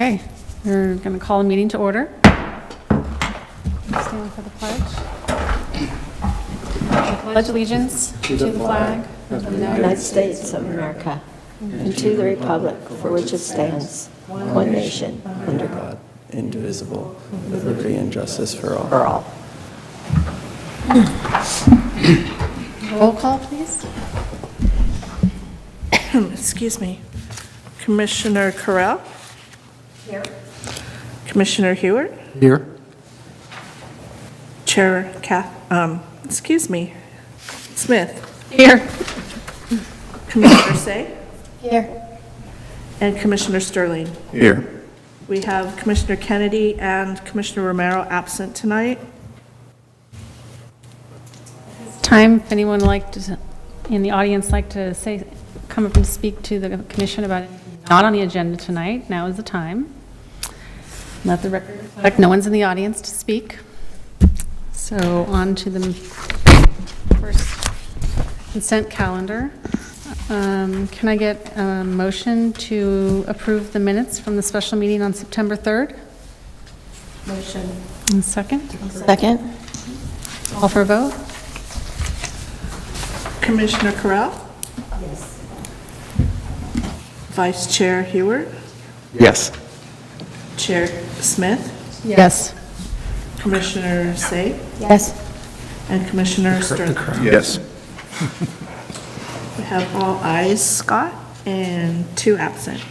Okay, we're going to call a meeting to order. Stand for the pledge. I pledge allegiance to the flag of the United States of America, and to the republic for which it stands, one nation, under God, indivisible, with liberty and justice for all. for all. Roll call, please. Excuse me. Commissioner Correll? Here. Commissioner Hewitt? Here. Chair Smith? Here. Commissioner Say? Here. And Commissioner Sterling? Here. We have Commissioner Kennedy and Commissioner Romero absent tonight. Time, if anyone in the audience like to come up and speak to the commission about it not on the agenda tonight, now is the time. Let the record reflect no one's in the audience to speak. So on to the first consent calendar. Can I get a motion to approve the minutes from the special meeting on September 3rd? Motion. And second? Second? Call for a vote? Commissioner Correll? Yes. Vice Chair Hewitt? Yes. Chair Smith? Yes. Commissioner Say? Yes. And Commissioner Sterling? Yes. We have all ayes, Scott, and 2 absent.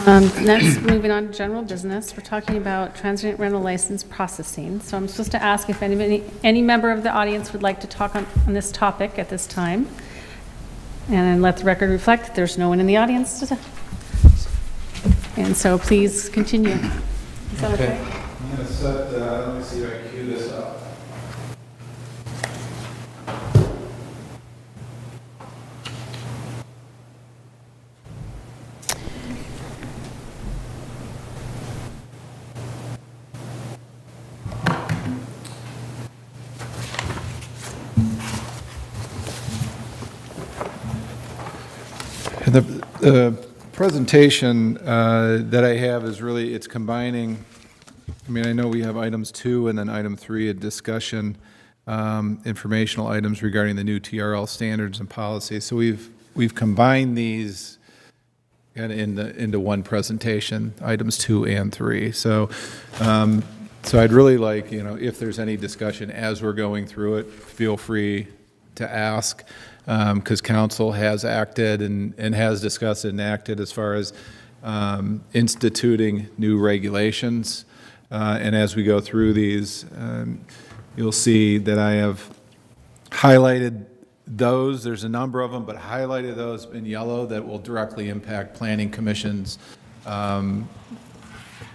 Next, moving on to general business, we're talking about transient rental license processing. So I'm supposed to ask if any member of the audience would like to talk on this topic at this time. And let the record reflect that there's no one in the audience. And so please continue. Is that okay? I'm going to set, let me see if I can cue this up. The presentation that I have is really, it's combining, I mean, I know we have items 2 and then item 3, a discussion, informational items regarding the new TRL standards and policies. So we've combined these kind of into one presentation, items 2 and 3. So I'd really like, if there's any discussion as we're going through it, feel free to ask, because council has acted and has discussed and acted as far as instituting new regulations. And as we go through these, you'll see that I have highlighted those. There's a number of them, but highlighted those in yellow that will directly impact Planning Commission's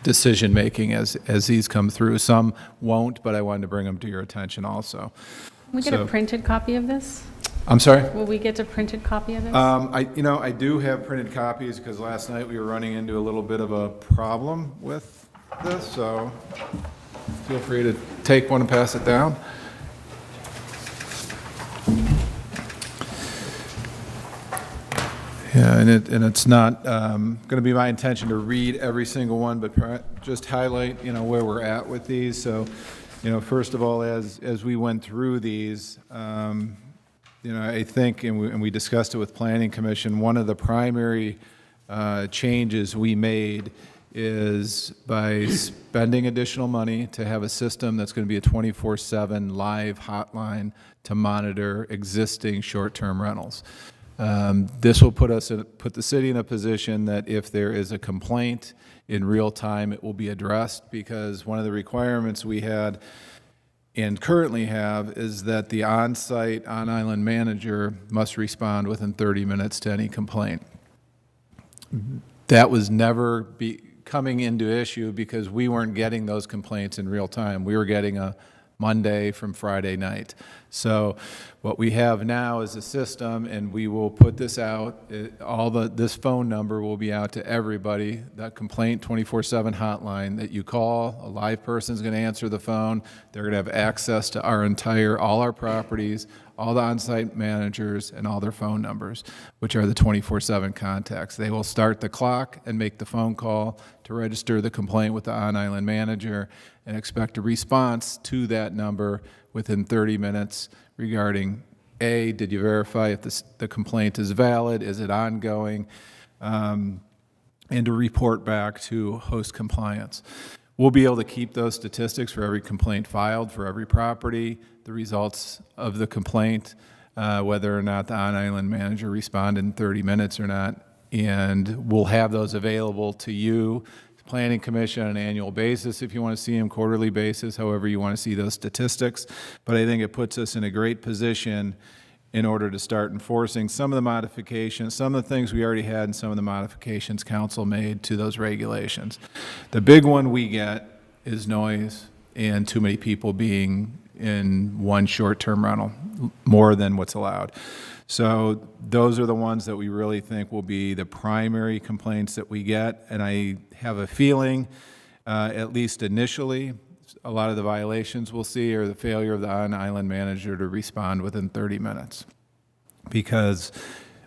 decision-making as these come through. Some won't, but I wanted to bring them to your attention also. Can we get a So- printed copy of this? I'm sorry? Will we get a printed copy of this? I do have printed copies because last night we were running into a little bit of a problem with this, so feel free to take one and pass it down. Yeah, and it's not going to be my intention to read every single one, but just highlight, where we're at with these. So, first of all, as we went through these, I think, and we discussed it with Planning Commission, one of the primary changes we made is by spending additional money to have a system that's going to be a 24/7 live hotline to monitor existing short-term rentals. This will put the city in a position that if there is a complaint in real time, it will be addressed, because one of the requirements we had and currently have is that the on-site, on-island manager must respond within 30 minutes to any complaint. That was never coming into issue because we weren't getting those complaints in real time. We were getting a Monday from Friday night. So what we have now is a system, and we will put this out. This phone number will be out to everybody. That complaint 24/7 hotline that you call, a live person is going to answer the phone. They're going to have access to all our properties, all the on-site managers, and all their phone numbers, which are the 24/7 contacts. They will start the clock and make the phone call to register the complaint with the on-island manager and expect a response to that number within 30 minutes regarding, A, did you verify if the complaint is valid, is it ongoing, and to report back to host compliance. We'll be able to keep those statistics for every complaint filed, for every property, the results of the complaint, whether or not the on-island manager responded in 30 minutes or not, and we'll have those available to you, Planning Commission, on an annual basis if you want to see them, quarterly basis, however you want to see those statistics. But I think it puts us in a great position in order to start enforcing some of the modifications, some of the things we already had, and some of the modifications council made to those regulations. The big one we get is noise and too many people being in one short-term rental, more than what's allowed. So those are the ones that we really think will be the primary complaints that we get, and I have a feeling, at least initially, a lot of the violations we'll see are the failure of the on-island manager to respond within 30 minutes, because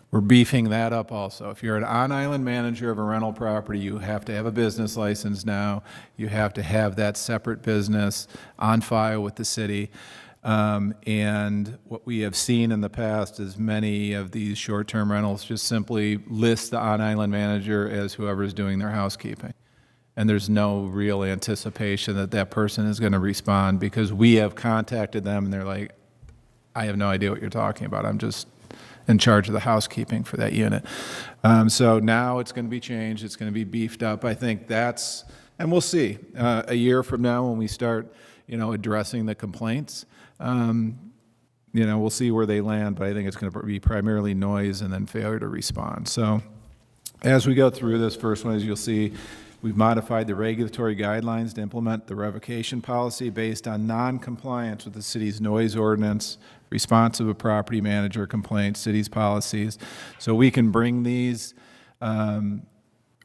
we're beefing that up also. If you're an on-island manager of a rental property, you have to have a business license now. You have to have that separate business on file with the city. And what we have seen in the past is many of these short-term rentals just simply list the on-island manager as whoever's doing their housekeeping. And there's no real anticipation that that person is going to respond, because we have contacted them and they're like, I have no idea what you're talking about. I'm just in charge of the housekeeping for that unit. So now it's going to be changed. It's going to be beefed up. I think that's, and we'll see a year from now when we start, addressing the complaints. We'll see where they land, but I think it's going to be primarily noise and then failure to respond. So as we go through this first one, as you'll see, we've modified the regulatory guidelines to implement the revocation policy based on non-compliance with the city's noise ordinance, response of a property manager complaint, city's policies. So we can bring these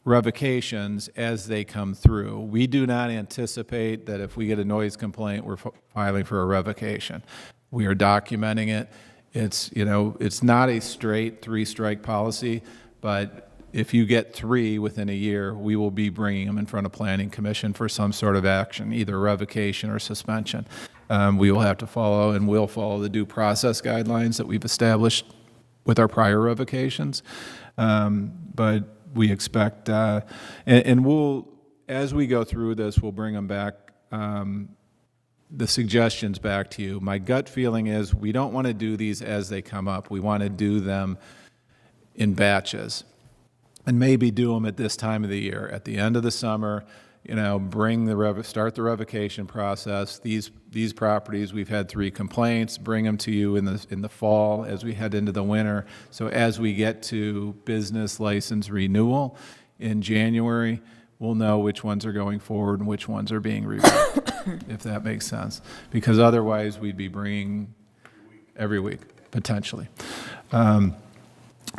revocations as they come through. We do not anticipate that if we get a noise complaint, we're filing for a revocation. We are documenting it. It's not a straight 3-strike policy, but if you get 3 within a year, we will be bringing them in front of Planning Commission for some sort of action, either revocation or suspension. We will have to follow, and will follow, the due process guidelines that we've established with our prior revocations. But we expect, and we'll, as we go through this, we'll bring them back, the suggestions back to you. My gut feeling is we don't want to do these as they come up. We want to do them in batches, and maybe do them at this time of the year, at the end of the summer. Start the revocation process. These properties, we've had 3 complaints. Bring them to you in the fall as we head into the winter. So as we get to business license renewal in January, we'll know which ones are going forward and which ones are being revoked, if that makes sense. Because otherwise, we'd be bringing every week, potentially.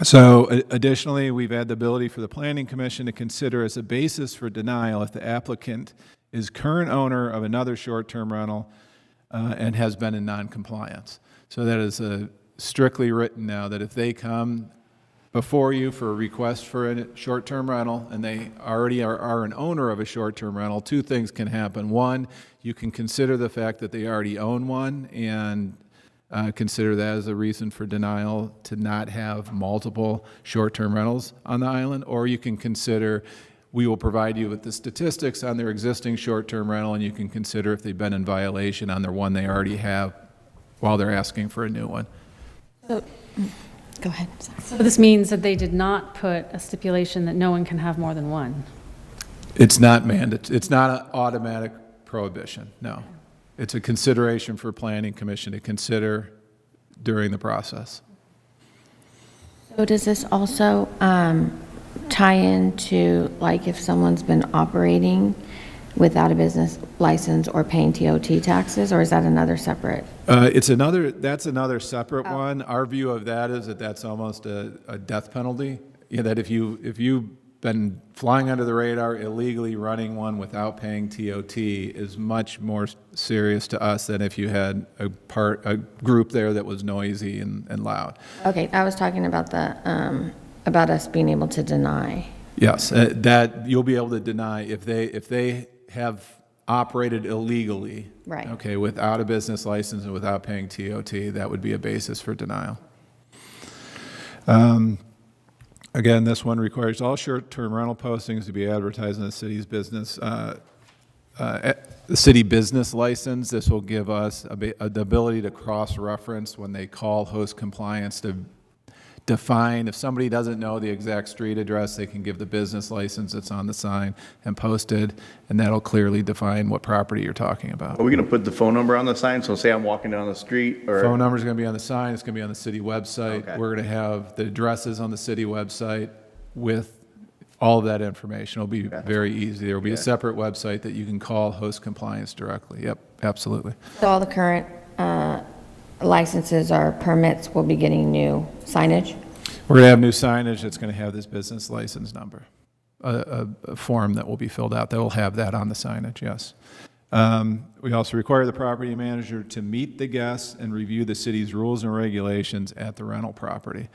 So additionally, we've had the ability for the Planning Commission to consider as a basis for denial if the applicant is current owner of another short-term rental and has been in non-compliance. So that is strictly written now, that if they come before you for a request for a short-term rental and they already are an owner of a short-term rental, 2 things can happen. One, you can consider the fact that they already own one and consider that as a reason for denial to not have multiple short-term rentals on the island, or you can consider, we will provide you with the statistics on their existing short-term rental, and you can consider if they've been in violation on their one they already have while they're asking for a new one. Go ahead. Sorry. So this means that they did not put a stipulation that no one can have more than one. It's not mandatory. It's not an automatic prohibition, no. It's a consideration for Planning Commission to consider during the process. So does this also tie into, like, if someone's been operating without a business license or paying TOT taxes, or is that another separate? That's another separate one. Our view of that is that that's almost a death penalty. That if you been flying under the radar, illegally running one without paying TOT is much more serious to us than if you had a group there that was noisy and loud. Okay, I was talking about about us being able to deny. Yes, that you'll be able to deny if they have operated illegally. Right. Okay, without a business license and without paying TOT, that would be a basis for denial. Again, this one requires all short-term rental postings to be advertised in the city's business, the city business license. This will give us the ability to cross-reference when they call host compliance to define. If somebody doesn't know the exact street address, they can give the business license that's on the sign and posted, and that'll clearly define what property you're talking about. Are we gonna put the phone number on the sign? So say I'm walking down the street or? Phone number's going to be on the sign, it's going to be on the city website. Okay. We're going to have the addresses on the city website with all of that information. It'll be very easy. There will be a separate website that you can call host compliance directly. Yep, absolutely. So all the current licenses or permits will be getting new signage? We're going to have new signage that's going to have this business license number, a form that will be filled out that will have that on the signage, yes. We also require the property manager to meet the guests and review the city's rules and regulations at the rental property.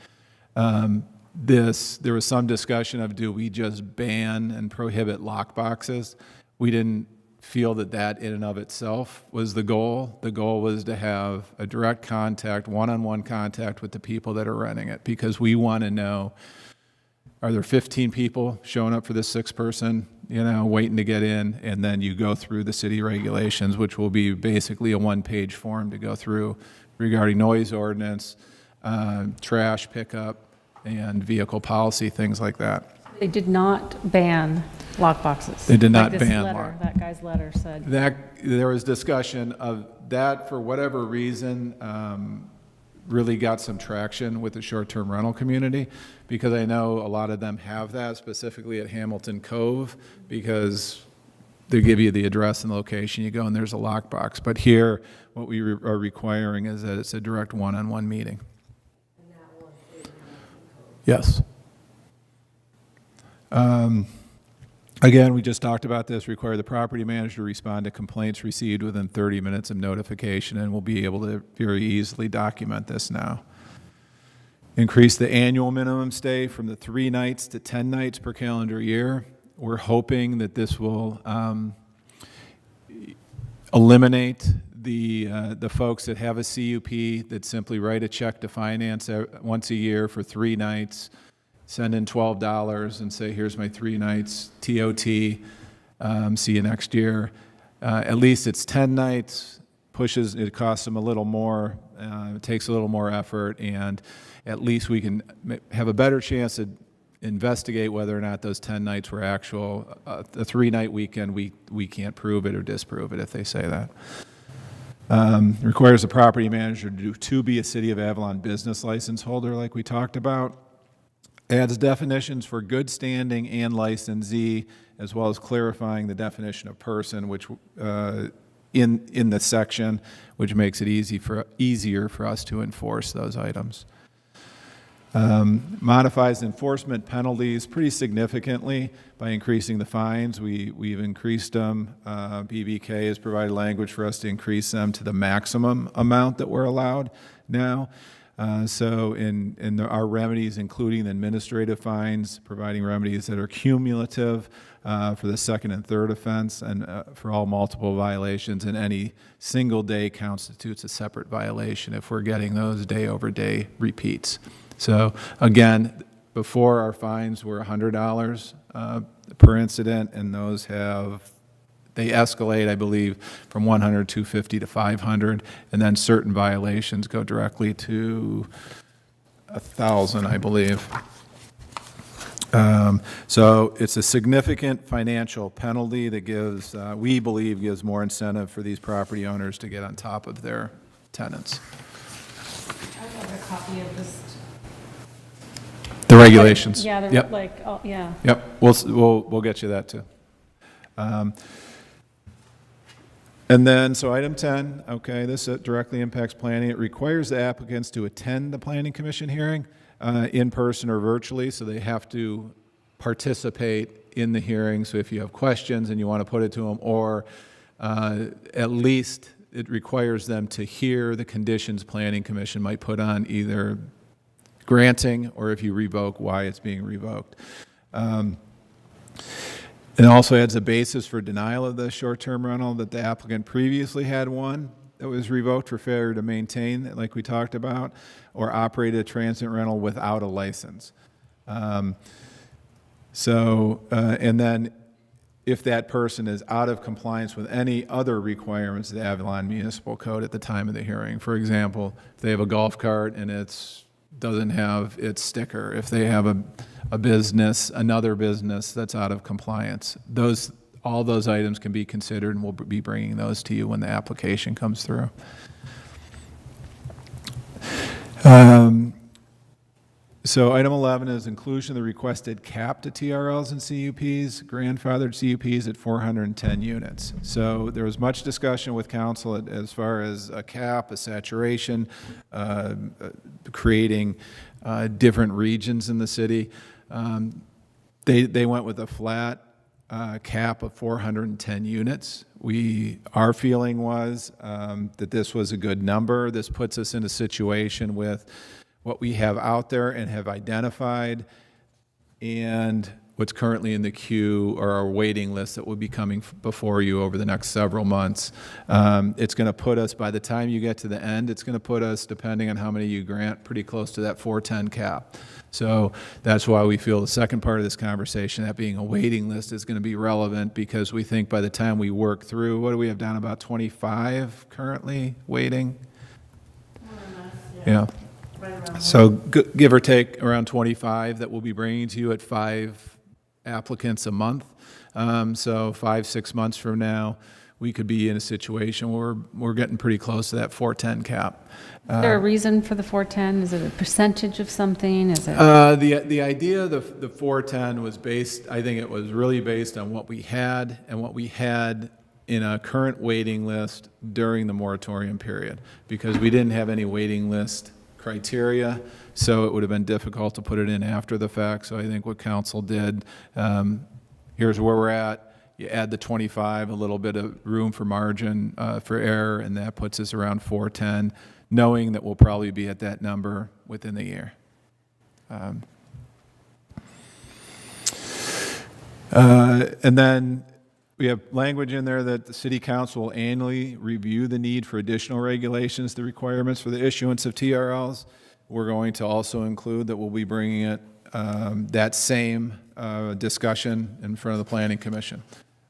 There was some discussion of, do we just ban and prohibit lock boxes? We didn't feel that in and of itself was the goal. The goal was to have a direct contact, one-on-one contact with the people that are renting it, because we want to know, are there 15 people showing up for this 6 person, waiting to get in? And then you go through the city regulations, which will be basically a one-page form to go through regarding noise ordinance, trash pickup, and vehicle policy, things like that. They did not ban lock boxes. They did not Like this ban letter, lock. That guy's letter said. There was discussion of that, for whatever reason, really got some traction with the short-term rental community, because I know a lot of them have that, specifically at Hamilton Cove, because they give you the address and location, you go and there's a lockbox. But here, what we are requiring is that it's a direct one-on-one meeting. Yes. Again, we just talked about this, require the property manager to respond to complaints received within 30 minutes of notification, and we'll be able to very easily document this now. Increase the annual minimum stay from the 3 nights to 10 nights per calendar year. We're hoping that this will eliminate the folks that have a CUP that simply write a check to finance once a year for 3 nights, send in $12 and say, here's my 3 nights, TOT, see you next year. At least it's 10 nights, it costs them a little more, it takes a little more effort, and at least we can have a better chance to investigate whether or not those 10 nights were actual. A 3-night weekend, we can't prove it or disprove it if they say that. Requires the property manager to be a City of Avalon business license holder, like we talked about. Adds definitions for good standing and licensee, as well as clarifying the definition of person, which in the section, which makes it easier for us to enforce those items. Modifies enforcement penalties pretty significantly by increasing the fines. We've increased them. BBK has provided language for us to increase them to the maximum amount that we're allowed now. So our remedies, including the administrative fines, providing remedies that are cumulative for the second and third offense, and for all multiple violations, and any single day constitutes a separate violation if we're getting those day-over-day repeats. So again, before our fines were $100 per incident, and those they escalate, I believe, from $100, $250 to $500, and then certain violations go directly to $1,000, I believe. So it's a significant financial penalty that we believe gives more incentive for these property owners to get on top of their tenants. I have a copy of this. The regulations. Yeah, they're Yep. yeah. Yep, we'll get you that too. And then, so item 10, okay, this directly impacts planning. It requires the applicants to attend the planning commission hearing in person or virtually, so they have to participate in the hearing, so if you have questions and you want to put it to them, or at least it requires them to hear the conditions Planning Commission might put on either granting, or if you revoke, why it's being revoked. It also adds a basis for denial of the short-term rental that the applicant previously had one that was revoked for failure to maintain, like we talked about, or operated a transit rental without a license. And then if that person is out of compliance with any other requirements of the Avalon Municipal Code at the time of the hearing. For example, if they have a golf cart and doesn't have its sticker, if they have another business that's out of compliance, all those items can be considered, and we'll be bringing those to you when the application comes through. So item 11 is inclusion of the requested cap to TRLs and CUPs, grandfathered CUPs at 410 units. So there was much discussion with council as far as a cap, a saturation, creating different regions in the city. They went with a flat cap of 410 units. Our feeling was that this was a good number. This puts us in a situation with what we have out there and have identified, and what's currently in the queue or our waiting list that will be coming before you over the next several months. It's going to put us, by the time you get to the end, it's going to put us, depending on how many you grant, pretty close to that 410 cap. So that's why we feel the second part of this conversation, that being a waiting list, is going to be relevant, because we think by the time we work through, what do we have down, about 25 currently waiting? More or less, yeah. So give or take around 25 that we'll be bringing to you at 5 applicants a month. So 5-6 months from now, we could be in a situation where we're getting pretty close to that 410 cap. Is there a reason for the 410? Is it a percentage of something? Is it? The idea of the 410 was based, I think it was really based on what we had and what we had in a current waiting list during the moratorium period, because we didn't have any waiting list criteria, so it would have been difficult to put it in after the fact. So I think what council did, here's where we're at. You add the 25, a little bit of room for margin for error, and that puts us around 410, knowing that we'll probably be at that number within the year. And then we have language in there that the city council will annually review the need for additional regulations, the requirements for the issuance of TRLs. We're going to also include that we'll be bringing it, that same discussion in front of the Planning Commission.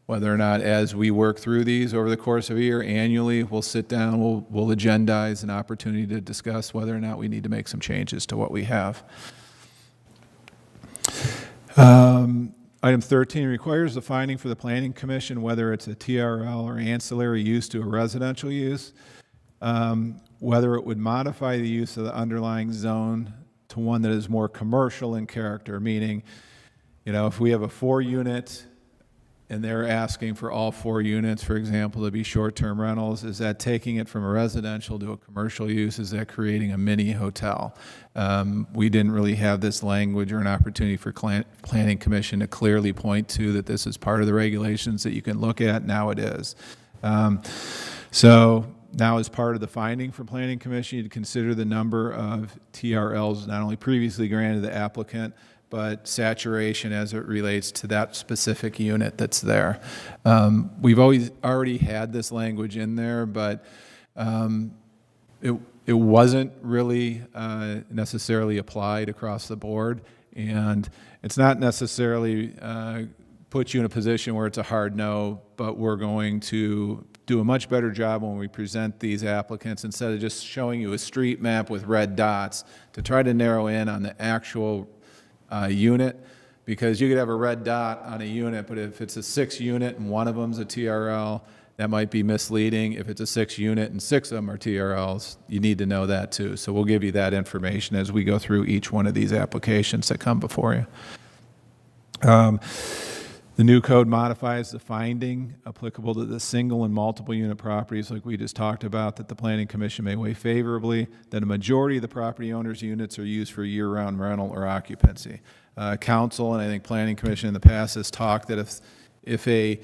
Whether or not, as we work through these over the course of a year, annually, we'll sit down, we'll agendize an opportunity to discuss whether or not we need to make some changes to what we have. Item 13 requires the finding for the Planning Commission whether it's a TRL or ancillary use to a residential use, whether it would modify the use of the underlying zone to one that is more commercial in character, meaning, if we have a 4-unit and they're asking for all 4 units, for example, to be short-term rentals, is that taking it from a residential to a commercial use? Is that creating a mini hotel? We didn't really have this language or an opportunity for Planning Commission to clearly point to that this is part of the regulations that you can look at. Now it is. So now, as part of the finding for Planning Commission, you'd consider the number of TRLs not only previously granted the applicant, but saturation as it relates to that specific unit that's there. We've already had this language in there, but it wasn't really necessarily applied across the board, and it's not necessarily put you in a position where it's a hard no, but we're going to do a much better job when we present these applicants, instead of just showing you a street map with red dots, to try to narrow in on the actual unit, because you could have a red dot on a unit, but if it's a 6-unit and one of them's a TRL, that might be misleading. If it's a 6-unit and 6 of them are TRLs, you need to know that too. So we'll give you that information as we go through each one of these applications that come before you. The new code modifies the finding applicable to the single and multiple unit properties like we just talked about, that the Planning Commission may weigh favorably that a majority of the property owner's units are used for year-round rental or occupancy. Council, and I think Planning Commission in the past has talked that if a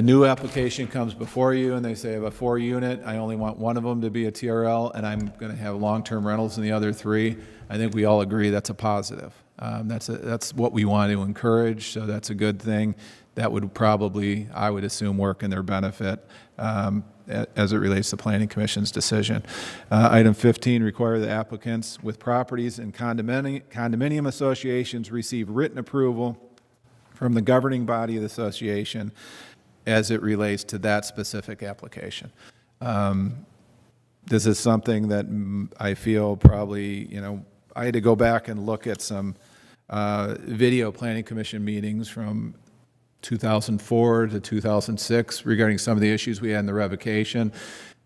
new application comes before you and they say I have a 4-unit, I only want one of them to be a TRL, and I'm going to have long-term rentals in the other 3, I think we all agree that's a positive. That's what we want to encourage, so that's a good thing. That would probably, I would assume, work in their benefit as it relates to Planning Commission's decision. Item 15, require the applicants with properties and condominium associations receive written approval from the governing body of the association as it relates to that specific application. This is something that I feel probably, I had to go back and look at some video Planning Commission meetings from 2004 to 2006 regarding some of the issues we had in the revocation.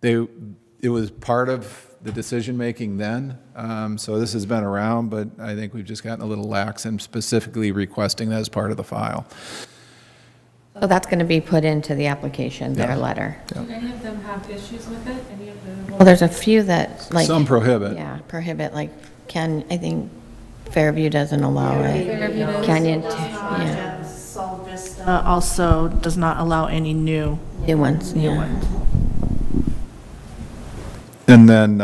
It was part of the decision-making then, so this has been around, but I think we've just gotten a little lax in specifically requesting that as part of the file. So that's going to be put into the application, their letter. Do any of them have issues with it? Any of the? Well, there's a few that, like... Some prohibit. Yeah, prohibit, like, I think Fairview doesn't allow it. Fairview does. Canyon, And yeah, Sol Vista also does not allow any new new ones, yeah. ones. And then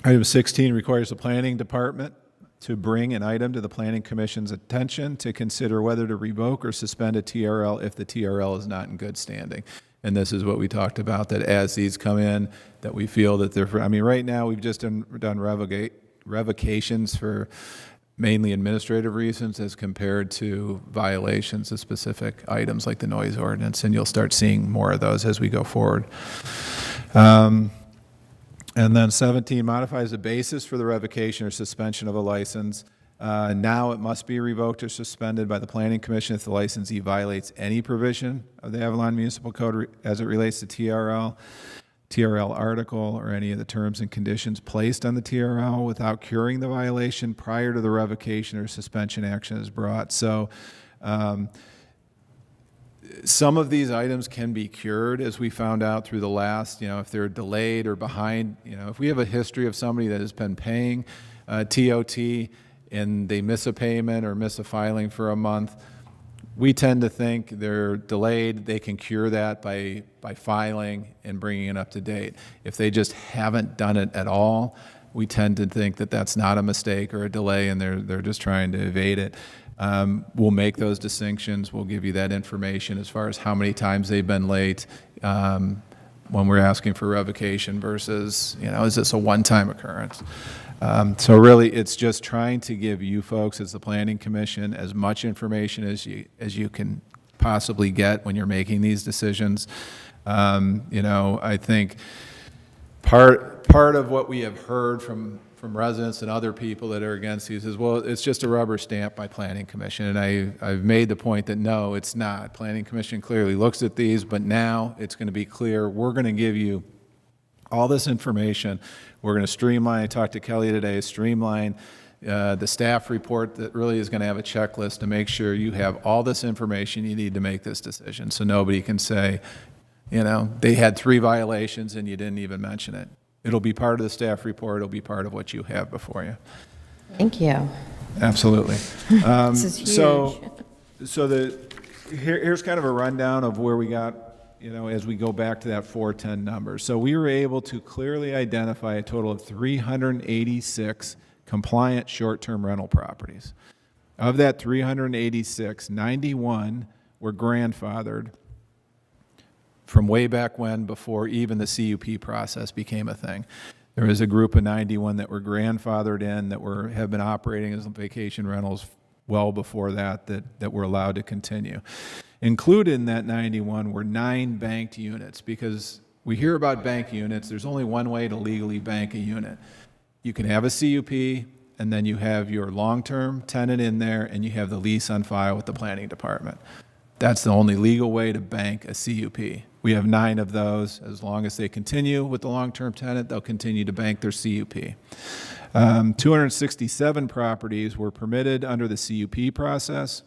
item 16 requires the planning department to bring an item to the Planning Commission's attention to consider whether to revoke or suspend a TRL if the TRL is not in good standing. And this is what we talked about, that as these come in, that we feel that they're, right now we've just done revocations for mainly administrative reasons as compared to violations of specific items like the noise ordinance, and you'll start seeing more of those as we go forward. And then 17 modifies the basis for the revocation or suspension of a license. Now it must be revoked or suspended by the Planning Commission if the licensee violates any provision of the Avalon Municipal Code as it relates to TRL article, or any of the terms and conditions placed on the TRL without curing the violation prior to the revocation or suspension action is brought. So some of these items can be cured, as we found out through the last, if they're delayed or behind. If we have a history of somebody that has been paying TOT and they miss a payment or miss a filing for a month, we tend to think they're delayed. They can cure that by filing and bringing it up to date. If they just haven't done it at all, we tend to think that that's not a mistake or a delay, and they're just trying to evade it. We'll make those distinctions. We'll give you that information as far as how many times they've been late when we're asking for revocation versus, is this a one-time occurrence? So really, it's just trying to give you folks as the Planning Commission as much information as you can possibly get when you're making these decisions. I think part of what we have heard from residents and other people that are against these is, well, it's just a rubber stamp by Planning Commission. And I've made the point that no, it's not. Planning Commission clearly looks at these, but now it's going to be clear. We're going to give you all this information. We're going to streamline, I talked to Kelly today, streamline the staff report that really is going to have a checklist to make sure you have all this information you need to make this decision. So nobody can say, they had 3 violations and you didn't even mention it. It'll be part of the staff report. It'll be part of what you have before you. Thank you. Absolutely. This is huge. So here's kind of a rundown of where we got, as we go back to that 410 number. So we were able to clearly identify a total of 386 compliant short-term rental properties. Of that 386, 91 were grandfathered from way back when, before even the CUP process became a thing. There was a group of 91 that were grandfathered in that have been operating as vacation rentals well before that were allowed to continue. Included in that 91 were 9 banked units, because we hear about bank units. There's only one way to legally bank a unit. You can have a CUP, and then you have your long-term tenant in there, and you have the lease on file with the planning department. That's the only legal way to bank a CUP. We have 9 of those. As long as they continue with the long-term tenant, they'll continue to bank their CUP. 267 properties were permitted under the CUP process,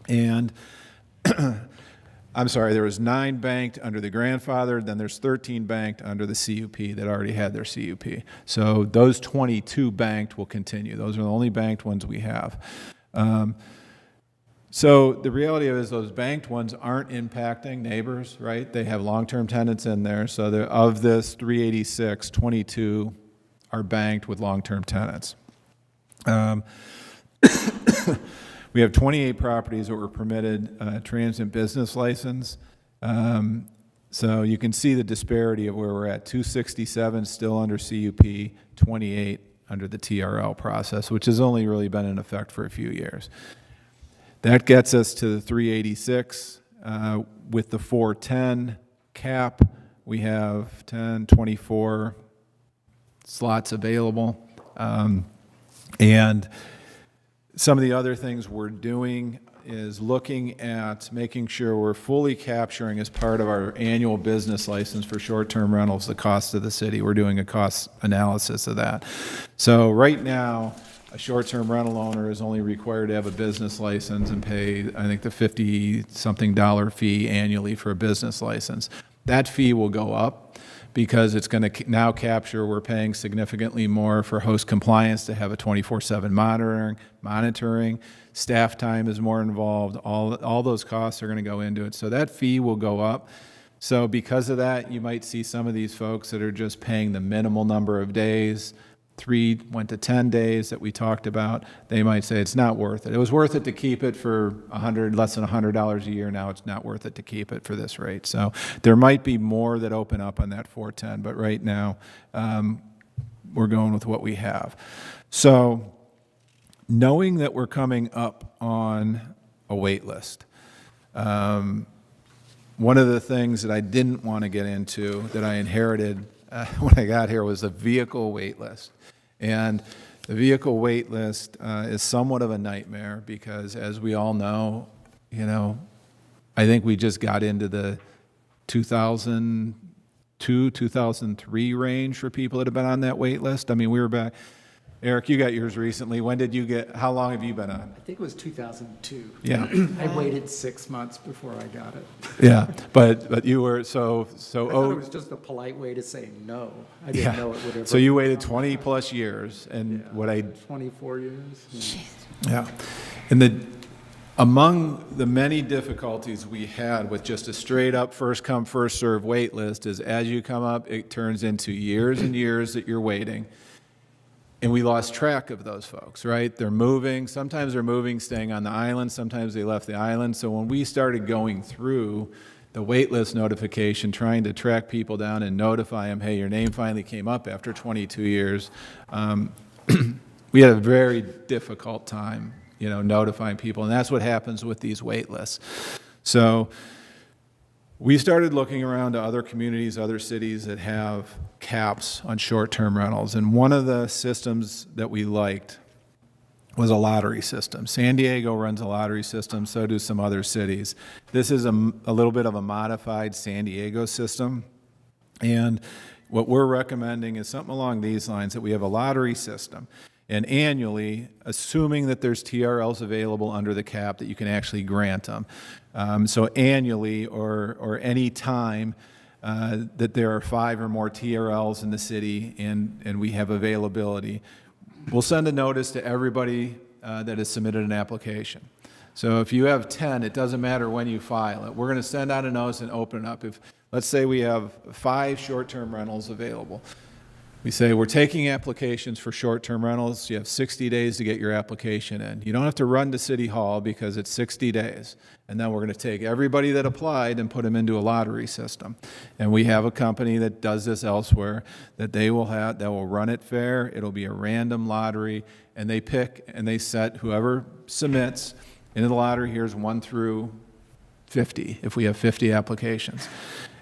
And I'm sorry, there was 9 banked under the grandfather, then there's 13 banked under the CUP that already had their CUP. So those 22 banked will continue. Those are the only banked ones we have. So the reality is those banked ones aren't impacting neighbors, right? They have long-term tenants in there. So of this 386, 22 are banked with long-term tenants. We have 28 properties that were permitted transient business license. So you can see the disparity of where we're at. 267 still under CUP, 28 under the TRL process, which has only really been in effect for a few years. That gets us to the 386. With the 410 cap, we have 24 slots available. And some of the other things we're doing is looking at making sure we're fully capturing as part of our annual business license for short-term rentals the cost of the city. We're doing a cost analysis of that. So right now, a short-term rental owner is only required to have a business license and pay, I think, the $50-something fee annually for a business license. That fee will go up because it's going to now capture, we're paying significantly more for host compliance to have a 24/7 monitoring. Staff time is more involved. All those costs are going to go into it. So that fee will go up. So because of that, you might see some of these folks that are just paying the minimal number of days, 3 went to 10 days that we talked about. They might say it's not worth it. It was worth it to keep it for less than $100 a year. Now it's not worth it to keep it for this rate. So there might be more that open up on that 410, but right now we're going with what we have. So knowing that we're coming up on a wait list, one of the things that I didn't want to get into that I inherited when I got here was a vehicle wait list. And the vehicle wait list is somewhat of a nightmare because, as we all know, I think we just got into the 2002, 2003 range for people that have been on that wait list. I mean, we were back. Eric, you got yours recently. When did you get, how long have you been on? I think it was 2002. Yeah. I waited 6 months before I got it. Yeah, but you were, so. I thought it was just a polite way to say no. I didn't know it would ever. So you waited 20 plus years, and Yeah, 24 years. Yeah. And among the many difficulties we had with just a straight up first come, first serve wait list is as you come up, it turns into years and years that you're waiting. And we lost track of those folks, right? They're moving. Sometimes they're moving, staying on the island. Sometimes they left the island. So when we started going through the wait list notification, trying to track people down and notify them, hey, your name finally came up after 22 years, we had a very difficult time, notifying people. And that's what happens with these wait lists. So we started looking around to other communities, other cities that have caps on short-term rentals. And one of the systems that we liked was a lottery system. San Diego runs a lottery system, so do some other cities. This is a little bit of a modified San Diego system. And what we're recommending is something along these lines, that we have a lottery system. And annually, assuming that there's TRLs available under the cap, that you can actually grant them. So annually or any time that there are 5 or more TRLs in the city and we have availability, we'll send a notice to everybody that has submitted an application. So if you have 10, it doesn't matter when you file it. We're going to send out a notice and open it up. If, let's say we have 5 short-term rentals available. We say, we're taking applications for short-term rentals. You have 60 days to get your application in. You don't have to run to City Hall because it's 60 days. And then we're going to take everybody that applied and put them into a lottery system. And we have a company that does this elsewhere, that they will run it fair. It'll be a random lottery, and they pick and they set whoever submits into the lottery. Here's 1 through 50, if we have 50 applications.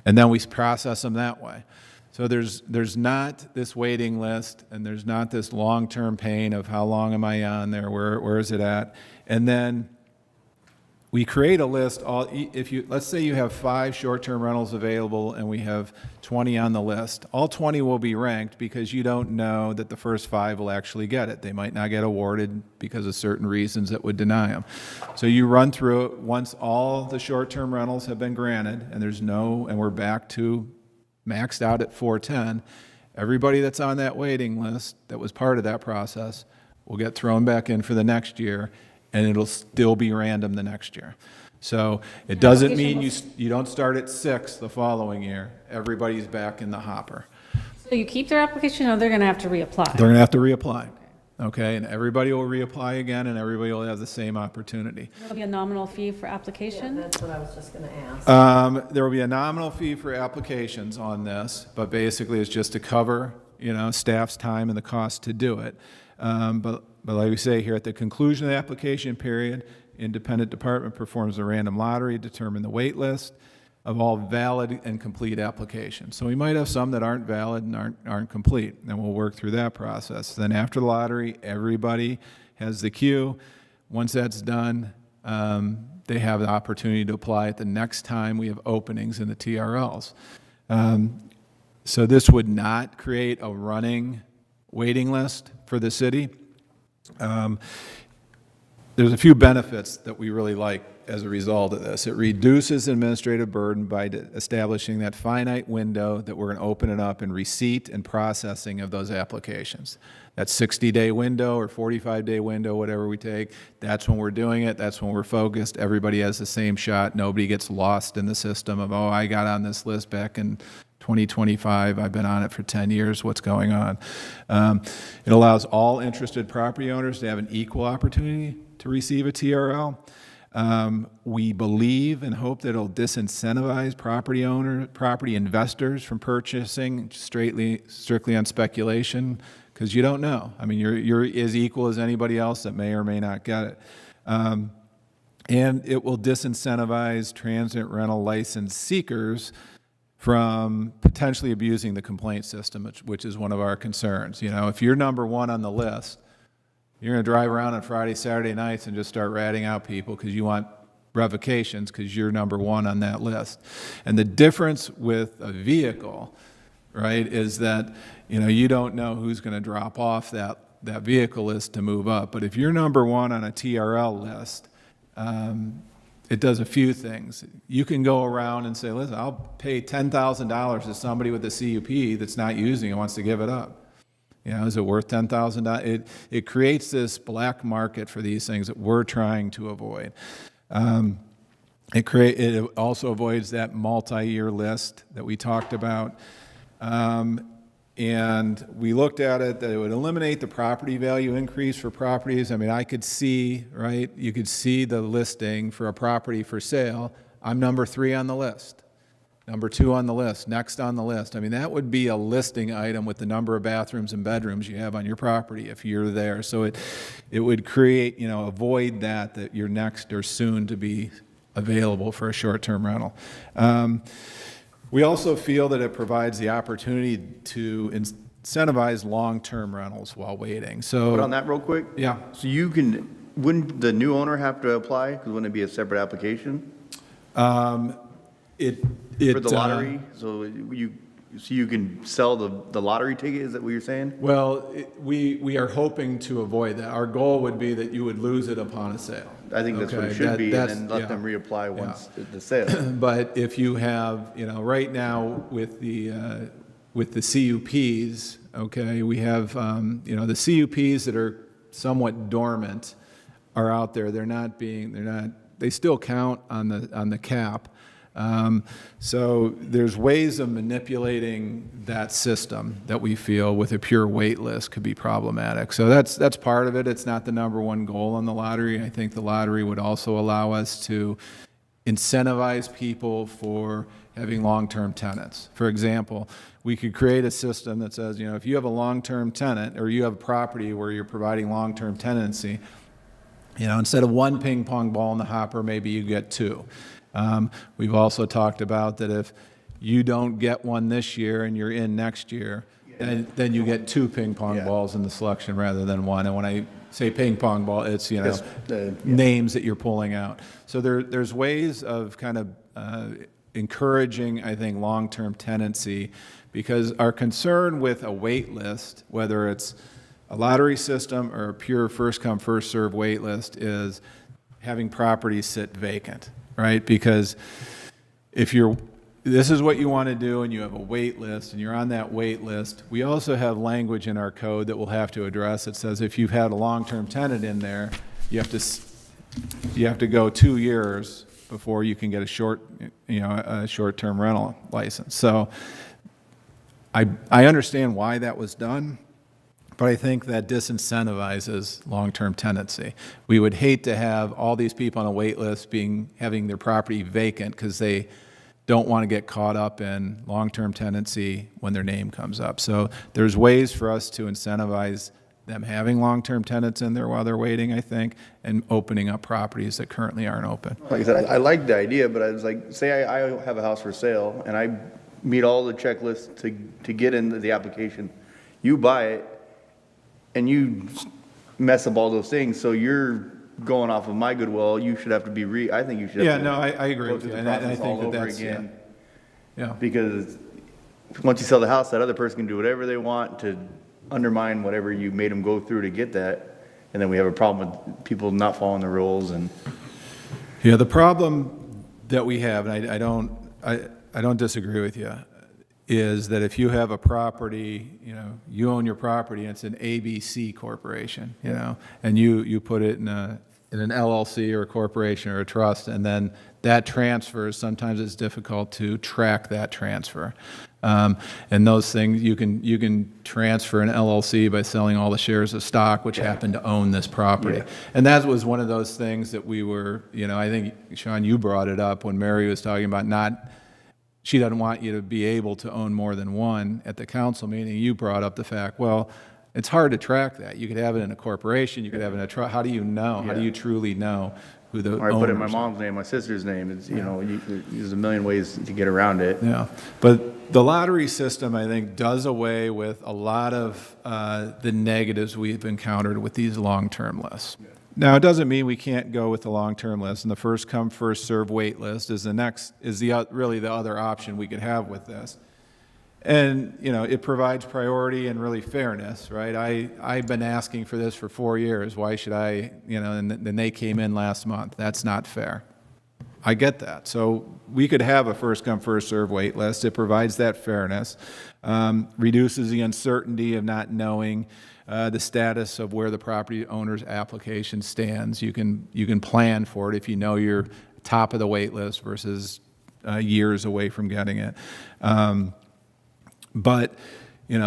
And then we process them that way. So there's not this waiting list, and there's not this long-term pain of how long am I on there, where is it at? And then we create a list, if you, let's say you have 5 short-term rentals available and we have 20 on the list, all 20 will be ranked because you don't know that the first 5 will actually get it. They might not get awarded because of certain reasons that would deny them. So you run through it, once all the short-term rentals have been granted and we're back to maxed out at 410, everybody that's on that waiting list that was part of that process will get thrown back in for the next year, and it'll still be random the next year. So it doesn't mean you don't start at 6 the following year. Everybody's back in the hopper. So you keep their application, or they're going to have to reapply? They're going to have to reapply, okay? And everybody will reapply again, and everybody will have the same opportunity. There'll be a nominal fee for application? That's what I was just going to ask. There will be a nominal fee for applications on this, but basically it's just to cover, staff's time and the cost to do it. But like we say here, at the conclusion of the application period, independent department performs a random lottery to determine the wait list of all valid and complete applications. So we might have some that aren't valid and aren't complete, and we'll work through that process. Then after the lottery, everybody has the queue. Once that's done, they have the opportunity to apply at the next time we have openings in the TRLs. So this would not create a running waiting list for the city. There's a few benefits that we really like as a result of this. It reduces administrative burden by establishing that finite window that we're going to open it up in receipt and processing of those applications. That 60-day window or 45-day window, whatever we take, that's when we're doing it. That's when we're focused. Everybody has the same shot. Nobody gets lost in the system of, oh, I got on this list back in 2025, I've been on it for 10 years, what's going on? It allows all interested property owners to have an equal opportunity to receive a TRL. We believe and hope that it'll disincentivize property investors from purchasing strictly on speculation, because you don't know. I mean, you're as equal as anybody else that may or may not get it. And it will disincentivize transient rental license seekers from potentially abusing the complaint system, which is one of our concerns. If you're number 1 on the list, you're going to drive around on Friday, Saturday nights and just start ratting out people because you want revocations because you're number 1 on that list. And the difference with a vehicle, right, is that, you don't know who's going to drop off that vehicle list to move up. But if you're number 1 on a TRL list, it does a few things. You can go around and say, listen, I'll pay $10,000 to somebody with a CUP that's not using it, wants to give it up. Is it worth $10,000? It creates this black market for these things that we're trying to avoid. It also avoids that multi-year list that we talked about. And we looked at it that it would eliminate the property value increase for properties. I mean, I could see, right, you could see the listing for a property for sale. I'm number 3 on the list, number 2 on the list, next on the list. I mean, that would be a listing item with the number of bathrooms and bedrooms you have on your property if you're there. So it would create, avoid that you're next or soon to be available for a short-term rental. We also feel that it provides the opportunity to incentivize long-term rentals while waiting. So, But on that real quick? Yeah. So wouldn't the new owner have to apply? Because wouldn't it be a separate application? For the lottery? So you can sell the lottery ticket, is that what you're saying? Well, we are hoping to avoid that. Our goal would be that you would lose it upon a sale. I think that's what it Okay, should be, and that's- then let yeah. them reapply once the sale. But if you have, right now with the CUPs, okay, we have, the CUPs that are somewhat dormant are out there. They still count on the cap. So there's ways of manipulating that system that we feel with a pure wait list could be problematic. So that's part of it. It's not the number 1 goal on the lottery. I think the lottery would also allow us to incentivize people for having long-term tenants. For example, we could create a system that says, if you have a long-term tenant or you have a property where you're providing long-term tenancy, instead of 1 ping pong ball in the hopper, maybe you get 2. We've also talked about that if you don't get one this year and you're in next year, then you get 2 ping pong balls in the selection rather than 1. And when I say ping pong ball, it's, you know, Yes, yeah. names that you're pulling out. So there's ways of kind of encouraging, I think, long-term tenancy, because our concern with a wait list, whether it's a lottery system or a pure first-come, first-served wait list, is having properties sit vacant, right? Because if this is what you want to do and you have a wait list and you're on that wait list, we also have language in our code that we'll have to address. It says if you've had a long-term tenant in there, you have to go 2 years before you can get a short-term rental license. So I understand why that was done, but I think that disincentivizes long-term tenancy. We would hate to have all these people on a wait list having their property vacant because they don't want to get caught up in long-term tenancy when their name comes up. So there's ways for us to incentivize them having long-term tenants in there while they're waiting, I think, and opening up properties that currently aren't open. Like I said, I like the idea, but I was like, say I have a house for sale and I meet all the checklists to get into the application. You buy it and you mess up all those things, so you're going off of my goodwill, you should have to be I think you should have to. I agree go with through you, the and I process think all over that's, again. yeah. Because once you sell the house, that other person can do whatever they want to undermine whatever you made them go through to get that. And then we have a problem with people not following the rules and. Yeah, the problem that we have, and I don't disagree with you, is that if you have a property, you own your property and it's an ABC corporation, and you put it in an LLC or a corporation or a trust, and then that transfers, sometimes it's difficult to track that transfer. And those things, you can transfer an LLC by selling all the shares of stock, which happen to own this property. Yeah. And that was one of those things that we were, I think, Sean, you brought it up when Mary was talking about she doesn't want you to be able to own more than one at the council meeting. You brought up the fact, well, it's hard to track that. You could have it in a corporation, you could have it in a trust. How do you know? How do you truly know who the Or I owners put it in my are? mom's name, my sister's name. It's, there's a million ways to get around it. Yeah, but the lottery system, I think, does away with a lot of the negatives we've encountered with these long-term lists. Now, it doesn't mean we can't go with the long-term list, and the first come, first served wait list is really the other option we could have with this. And, it provides priority and really fairness, right? I've been asking for this for 4 years. Why should I, and then they came in last month. That's not fair. I get that. So we could have a first come, first served wait list. It provides that fairness, reduces the uncertainty of not knowing the status of where the property owner's application stands. You can plan for it if you know you're top of the wait list versus years away from getting it. But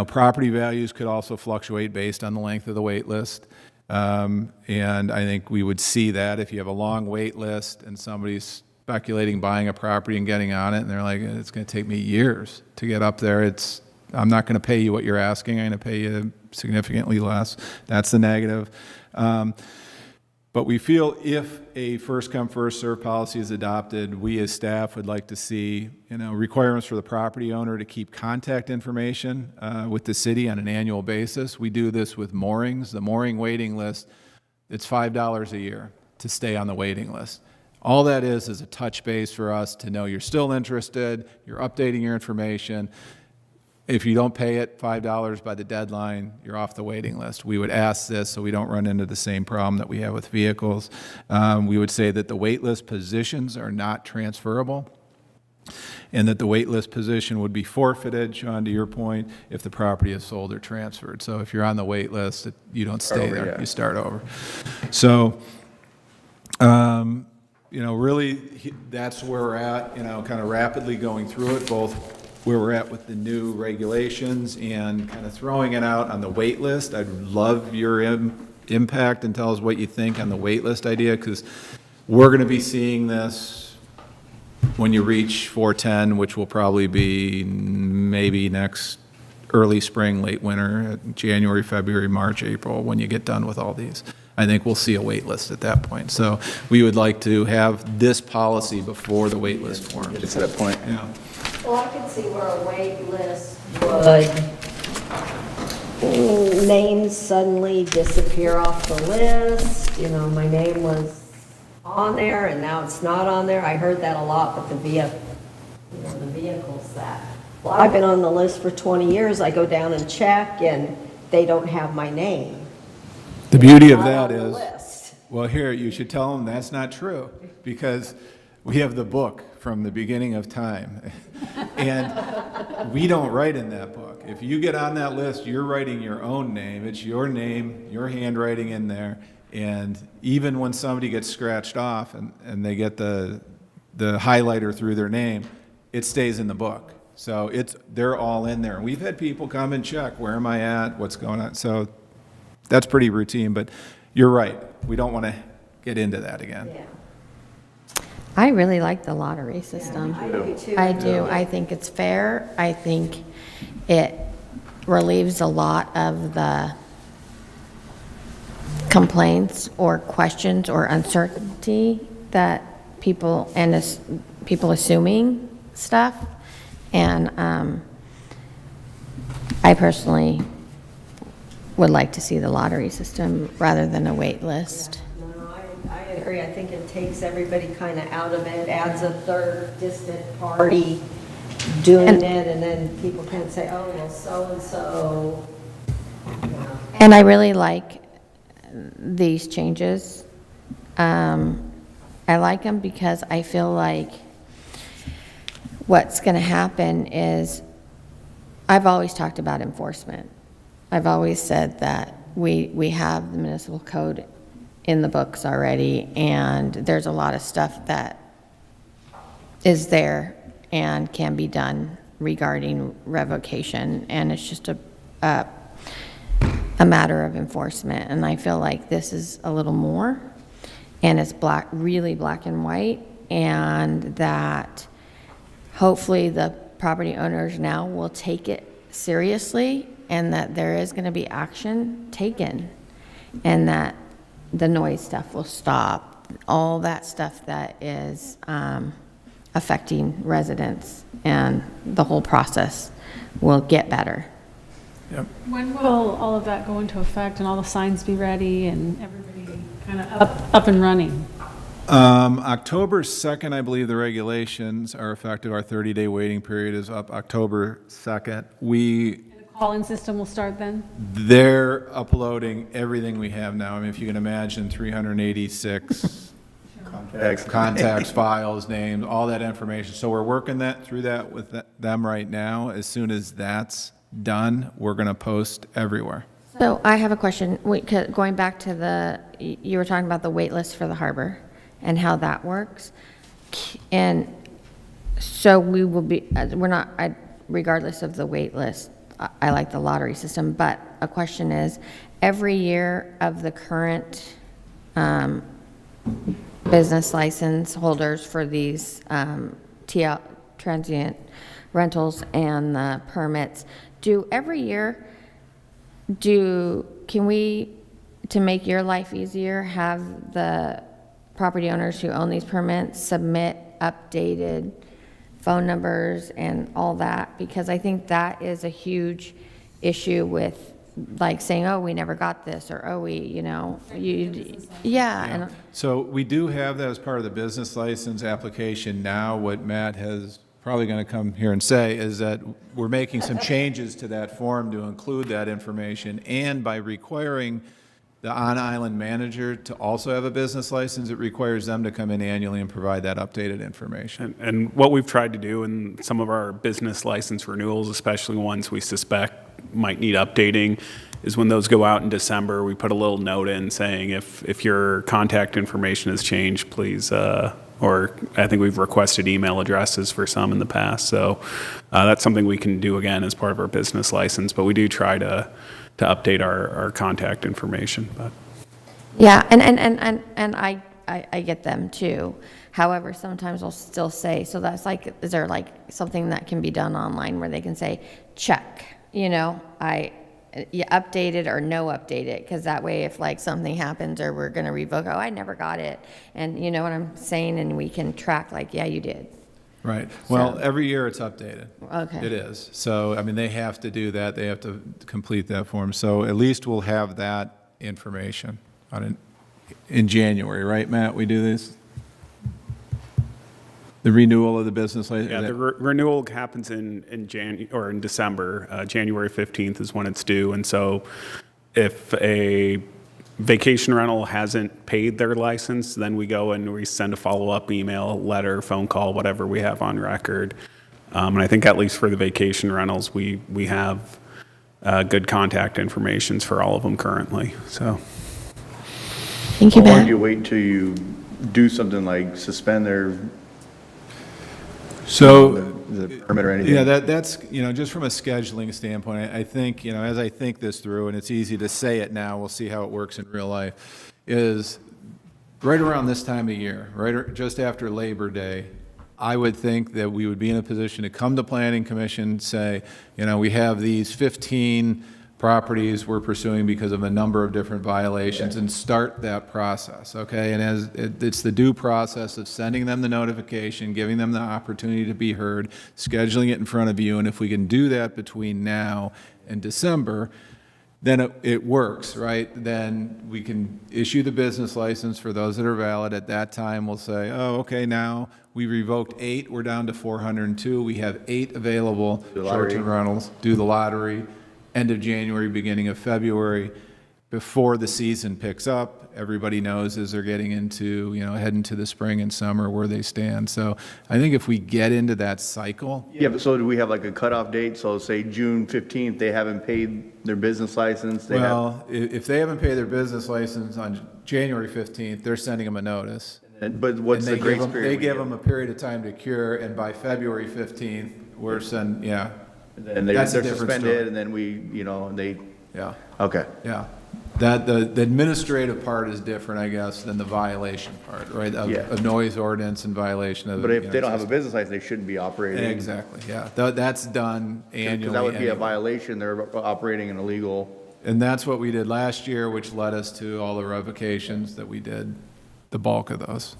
property values could also fluctuate based on the length of the wait list. And I think we would see that if you have a long wait list and somebody's speculating buying a property and getting on it, and they're like, it's going to take me years to get up there. I'm not going to pay you what you're asking. I'm going to pay you significantly less. That's the negative. But we feel if a first-come, first-served policy is adopted, we as staff would like to see, requirements for the property owner to keep contact information with the city on an annual basis. We do this with moorings. The mooring waiting list, it's $5 a year to stay on the waiting list. All that is a touch base for us to know you're still interested, you're updating your information. If you don't pay it $5 by the deadline, you're off the waiting list. We would ask this so we don't run into the same problem that we have with vehicles. We would say that the wait list positions are not transferable, and that the wait list position would be forfeited, Sean, to your point, if the property is sold or transferred. So if you're on the wait list, you don't stay there, you start over. So, really, that's where we're at, kind of rapidly going through it, both where we're at with the new regulations and kind of throwing it out on the wait list. I'd love your impact and tell us what you think on the wait list idea, because we're going to be seeing this when you reach 410, which will probably be maybe next early spring, late winter, January, February, March, April, when you get done with all these. I think we'll see a wait list at that point. So we would like to have this policy before the wait list forms. It's at that point. Yeah. Well, I could see where a wait list names suddenly disappear off the list. You know, my name was on there and now it's not on there. I heard that a lot, but the vehicles that, well, I've been on the list for 20 years. I go down and check and they don't have my name. The beauty of Not that on the is, list. well, here, you should tell them that's not true, because we have the book from the beginning of time. And we don't write in that book. If you get on that list, you're writing your own name. It's your name, your handwriting in there. And even when somebody gets scratched off and they get the highlighter through their name, it stays in the book. So they're all in there. And we've had people come and check, where am I at, what's going on? So that's pretty routine, but you're right. We don't want to get into that again. Yeah. I really like the lottery system. I do too. I do. I think it's fair. I think it relieves a lot of the complaints or questions or uncertainty that people, people assuming stuff. And I personally would like to see the lottery system rather than a wait list. No, I agree. I think it takes everybody kind of out of it, adds a third distant party doing it, and then people can say, oh, well, so-and-so. And I really like these changes. I like them because I feel like what's going to happen is, I've always talked about enforcement. I've always said that we have the municipal code in the books already, and there's a lot of stuff that is there and can be done regarding revocation, and it's just a matter of enforcement. And I feel like this is a little more, and it's really black and white, and that hopefully the property owners now will take it seriously, and that there is going to be action taken, and that the noise stuff will stop, all that stuff that is affecting residents, and the whole process will get better. When will all of that go into effect and all the signs be ready and everybody kind of up and running? October 2nd, I believe the regulations are effective. Our 30-day waiting period is up October 2nd. The call-in system will start then? They're uploading everything we have now. I mean, if you can imagine 386 contacts, files, names, all that information. So we're working through that with them right now. As soon as that's done, we're going to post everywhere. So I have a question. Going back to you were talking about the wait list for the harbor and how that works. And so we will be, regardless of the wait list, I like the lottery system, but a question is, every year of the current business license holders for these transient rentals and the permits, can we, to make your life easier, have the property owners who own these permits submit updated phone numbers and all that? Because I think that is a huge issue with, like, saying, oh, we never got this, or oh, yeah. So we do have that as part of the business license application now. What Matt has probably going to come here and say is that we're making some changes to that form to include that information, and by requiring the on-island manager to also have a business license, it requires them to come in annually and provide that updated information. And what we've tried to do in some of our business license renewals, especially ones we suspect might need updating, is when those go out in December, we put a little note in saying if your contact information has changed, please, or I think we've requested email addresses for some in the past. So that's something we can do again as part of our business license, but we do try to update our contact information. But Yeah, and I get them too. However, sometimes I'll still say, so that's like, is there like something that can be done online where they can say, check, you update it or no update it? Because that way, if like something happens or we're going to revoke, oh, I never got it. And you know what I'm saying? And we can track like, yeah, you did. Right. Well, So- every year it's updated. Okay. It is. So, I mean, they have to do that. They have to complete that form. So at least we'll have that information in January, right, Matt? We do this? The renewal of the business license? Yeah, the renewal happens in in December. January 15th is when it's due. And so if a vacation rental hasn't paid their license, then we go and we send a follow-up email, letter, phone call, whatever we have on record. And I think at least for the vacation rentals, we have good contact information for all of them currently, so. Thank you, Or Matt. do you wait until you do something like suspend their So, the permit or anything? yeah, that's, just from a scheduling standpoint, I think, as I think this through, and it's easy to say it now, we'll see how it works in real life, is right around this time of year, just after Labor Day, I would think that we would be in a position to come to Planning Commission, say, we have these 15 properties we're pursuing because of a number of different violations, and start that process, okay? And it's the due process of sending them the notification, giving them the opportunity to be heard, scheduling it in front of you, and if we can do that between now and December, then it works, right? Then we can issue the business license for those that are valid. At that time, we'll say, oh, okay, now we revoked 8, we're down to 402. We have 8 available short-term rentals. Do the lottery, end of January, beginning of February, before the season picks up. Everybody knows as they're getting into, heading to the spring and summer where they stand. So I think if we get into that cycle, Yeah, but so do we have like a cutoff date? So say June 15th, they haven't paid their business license? well, if they haven't paid their business license on January 15th, they're sending them a notice. But what's And the grace period? They we give them a period of time to cure, and by February 15th, we're sending, yeah, And they're that's a different suspended, story. and then they, yeah, okay. yeah. That, the administrative part is different, I guess, than the violation part, right? Yeah. Of noise ordinance and violation of. But if they don't have a business license, they shouldn't be operating. Exactly, yeah. That's done annually. Because that would be a anyway. violation, they're operating an illegal. And that's what we did last year, which led us to all the revocations that we did, the bulk of those.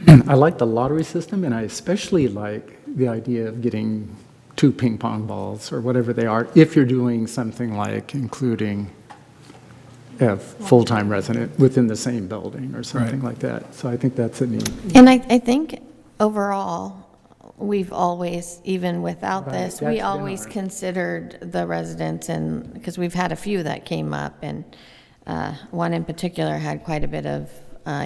I like the lottery system, and I especially like the idea of getting 2 ping pong balls or whatever they are, if you're doing something like including a full-time resident within the same building or something Right. like that. So I think that's a neat. And I think overall, we've always, even without Right, this, that's we been always our- considered the residents, and, because we've had a few that came up, and one in particular had quite a bit of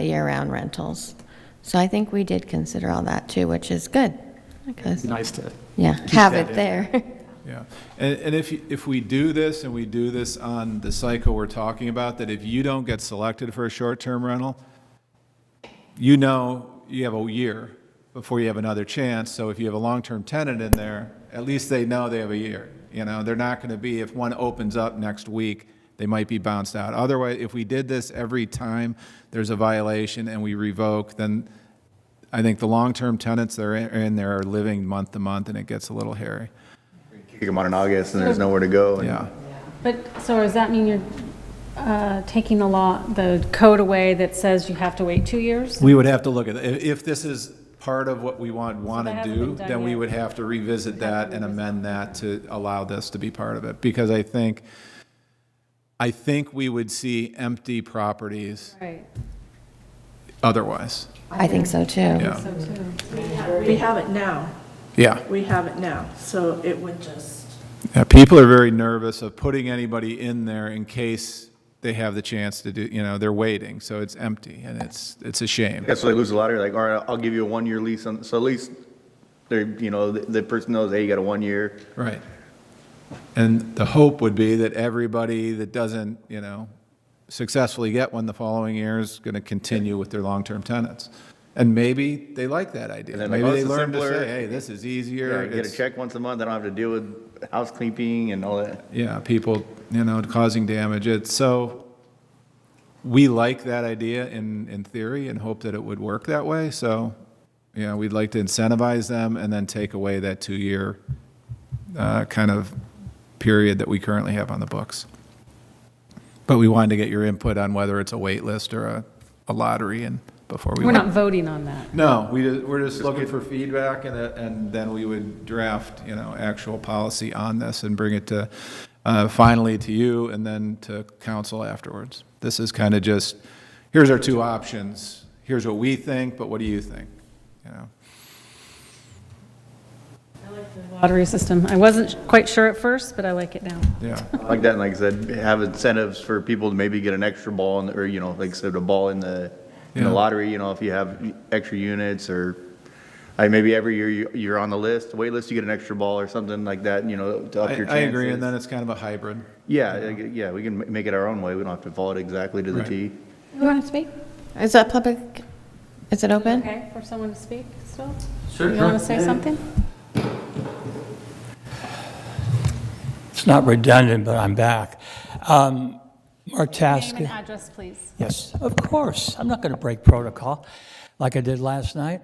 year-round rentals. So I think we did consider all that too, which is good, because, Nice to, yeah, have that it in there. Yeah, and if we do this, and we do this on the cycle we're talking about, that if you don't get selected for a short-term rental, you have a year before you have another chance, so if you have a long-term tenant in there, at least they know they have a year. They're not going to be, if one opens up next week, they might be bounced out. Otherwise, if we did this every time there's a violation and we revoke, then I think the long-term tenants that are in there are living month to month, and it gets a little hairy. Kick them out in August, and there's nowhere to go. and- Yeah. But, so does that mean you're taking the code away that says you have to wait 2 years? We would have to look at it. If this is part of what we want that to hasn't do, been done then we yet. would have to revisit that and amend that to allow this to be part of it. Because I think we would see empty properties Right. otherwise. I think so too. Yeah. So too. We have it now. Yeah. We have it now, so it would just, Yeah, people are very nervous of putting anybody in there in case they have the chance to do, they're waiting, so it's empty, and it's a shame. Yeah, so they lose the lottery, like, all right, I'll give you a 1-year lease on, so at least they're, the person knows, hey, you got a 1 year. Right. And the hope would be that everybody that doesn't, successfully get one the following year is going to continue with their long-term tenants. And maybe they like that idea. And then like, Maybe oh, they this is learn to simpler. say, hey, this is easier. Yeah, get a It's- check once a month, I don't have to deal with house cleaning and all that. Yeah, people, causing damage. We like that idea in theory and hope that it would work that way. So, we'd like to incentivize them and then take away that 2-year kind of period that we currently have on the books. But we wanted to get your input on whether it's a wait list or a lottery, and before we. We're went. not voting on that. No, we're just looking for feedback, and then we would draft, actual policy on this and bring it to, finally to you and then to council afterwards. This is kind of just, here's our two options, here's what we think, but what do you think? Lottery system. I wasn't quite sure at first, but I like it now. Yeah. I like that, and like I said, have incentives for people to maybe get an extra ball, or, like I said, a ball in the lottery, if you have extra units, or maybe every year you're on the list, wait list, you get an extra ball or something like that, to up your chances. I agree, and then it's kind of a hybrid. Yeah, we can make it our own way. We don't have to follow it exactly to the Right. T. You want to speak? Is that public? Is it open? Okay, for someone to speak still? Sure, You want to say something? It's not redundant, but I'm back. Mark Name and Taska. address, please. Yes, of course. I'm not going to break protocol like I did last night.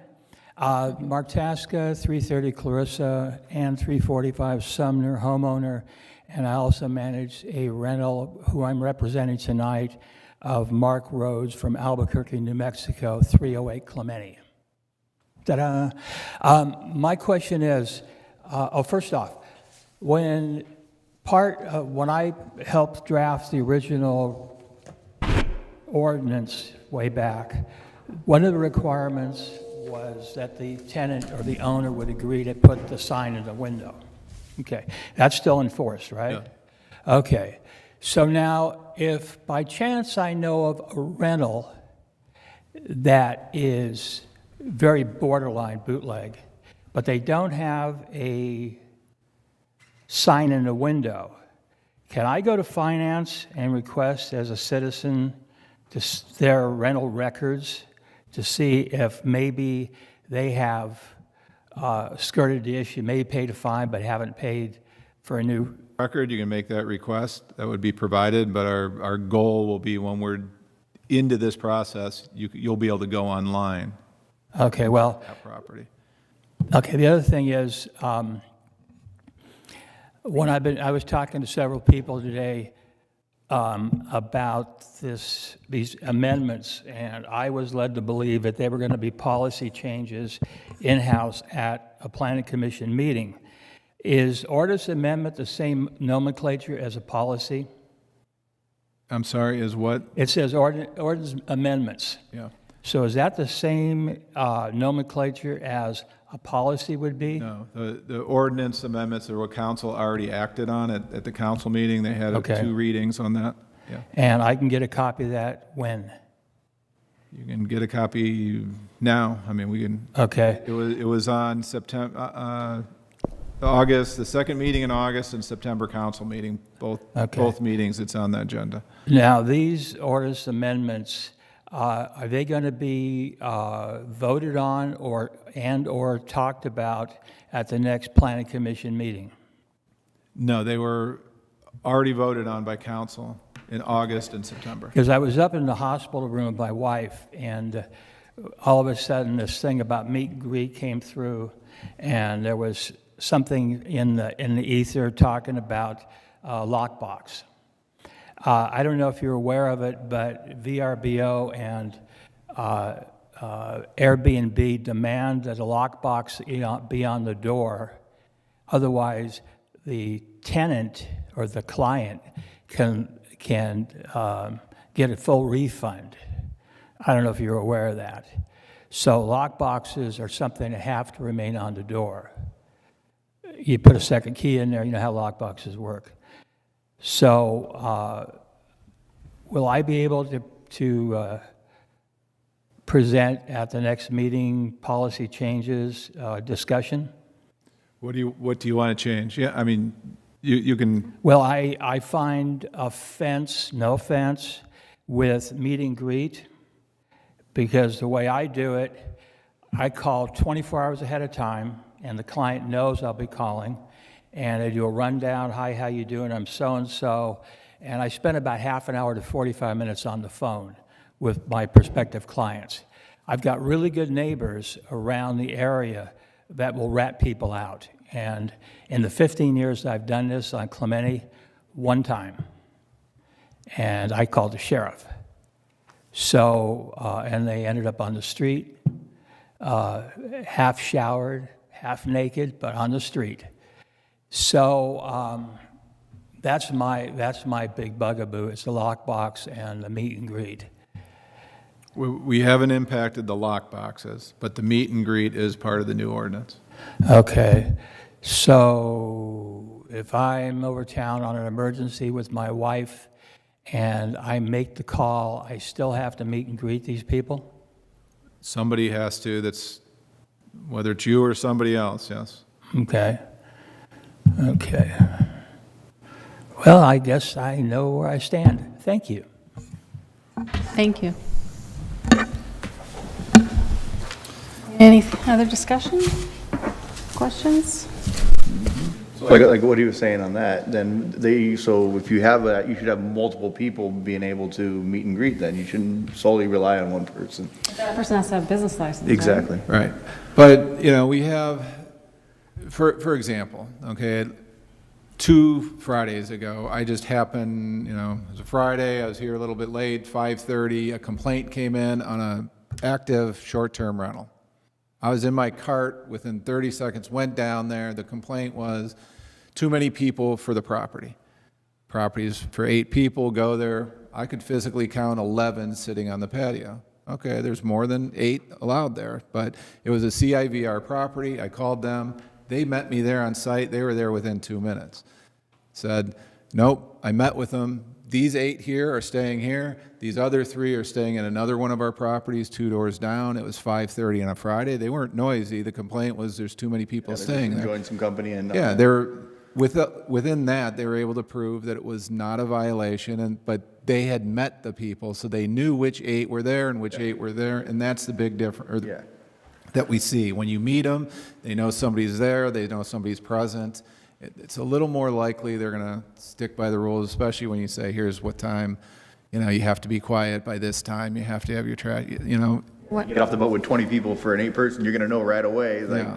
Mark Taska, 330 Clarissa and 345 Sumner, homeowner, and I also manage a rental who I'm representing tonight of Mark Rhodes from Albuquerque, New Mexico, 308 Clemente. Ta-da. My question is, first off, when I helped draft the original ordinance way back, one of the requirements was that the tenant or the owner would agree to put the sign in the window. Okay, that's still enforced, right? Yeah. Okay, so now if by chance I know of a rental that is very borderline bootleg, but they don't have a sign in the window, can I go to finance and request as a citizen their rental records to see if maybe they have skirted the issue, maybe paid a fine but haven't paid for a new Record, you can make that request, that would be provided, but our goal will be when we're into this process, you'll be able to go online. Okay, well, That property. okay, the other thing is, when I was talking to several people today about these amendments, and I was led to believe that they were going to be policy changes in-house at a planning commission meeting. Is ordinance amendment the same nomenclature as a policy? I'm sorry, is what? It says ordinance amendments. Yeah. So is that the same nomenclature as a policy would be? No, the ordinance amendments are what council already acted on at the council meeting. They had Okay. 2 readings on that. Yeah. And I can get a copy of that when? You can get a copy now. I mean, we can. Okay. It was on September, August, the second meeting in August and September council meeting, both meetings, it's on the agenda. Now, these ordinance amendments, are they going to be voted on or talked about at the next planning commission meeting? No, they were already voted on by council in August and September. Because I was up in the hospital room with my wife, and all of a sudden this thing about meet and greet came through, and there was something in the ether talking about lockbox. I don't know if you're aware of it, but VRBO and Airbnb demand that a lockbox be on the door. Otherwise, the tenant or the client can get a full refund. I don't know if you're aware of that. So lockboxes are something that have to remain on the door. You put a second key in there, you know how lockboxes work. So will I be able to present at the next meeting policy changes discussion? What do you want to change? Yeah, I mean, you can. Well, I find no offense, with meet and greet, because the way I do it, I call 24 hours ahead of time, and the client knows I'll be calling, and I do a rundown. Hi, how you doing? I'm so-and-so. And I spend about half an hour to 45 minutes on the phone with my prospective clients. I've got really good neighbors around the area that will rat people out. And in the 15 years I've done this on Clemente, one time. And I called the sheriff. So, and they ended up on the street, half showered, half naked, but on the street. So that's my big bugaboo. It's the lockbox and the meet and greet. We haven't impacted the lock boxes, but the meet and greet is part of the new ordinance. Okay, so if I'm over town on an emergency with my wife and I make the call, I still have to meet and greet these people? Somebody has to, that's, whether it's you or somebody else, yes. Okay. Okay. Well, I guess I know where I stand. Thank you. Thank you. Any other discussion? Questions? Like what he was saying on that, then so if you have that, you should have multiple people being able to meet and greet then. You shouldn't solely rely on one person. That person has to have a business license, right? Exactly. Right. But, we have, for example, okay, 2 Fridays ago, I just happened, it was a Friday, I was here a little bit late, 5:30, a complaint came in on an active short-term rental. I was in my cart, within 30 seconds, went down there. The complaint was too many people for the property. Properties for 8 people, go there. I could physically count 11 sitting on the patio. Okay, there's more than 8 allowed there, but it was a CIVR property. I called them. They met me there on site. They were there within 2 minutes. Said, nope, I met with them. These 8 here are staying here. These other 3 are staying in another one of our properties 2 doors down. It was 5:30 on a Friday. They weren't noisy. The complaint was there's too many people staying there. Enjoying some company and. Yeah, within that, they were able to prove that it was not a violation, but they had met the people, so they knew which 8 were there and which 8 were there, and that's the big difference that we see. When you meet them, they know somebody's there, they know somebody's present. It's a little more likely they're going to stick by the rules, especially when you say, here's what time, you have to be quiet by this time, you have to have your track, Get off the boat with 20 people for an 8-person, you're gonna know right away, like. Yeah.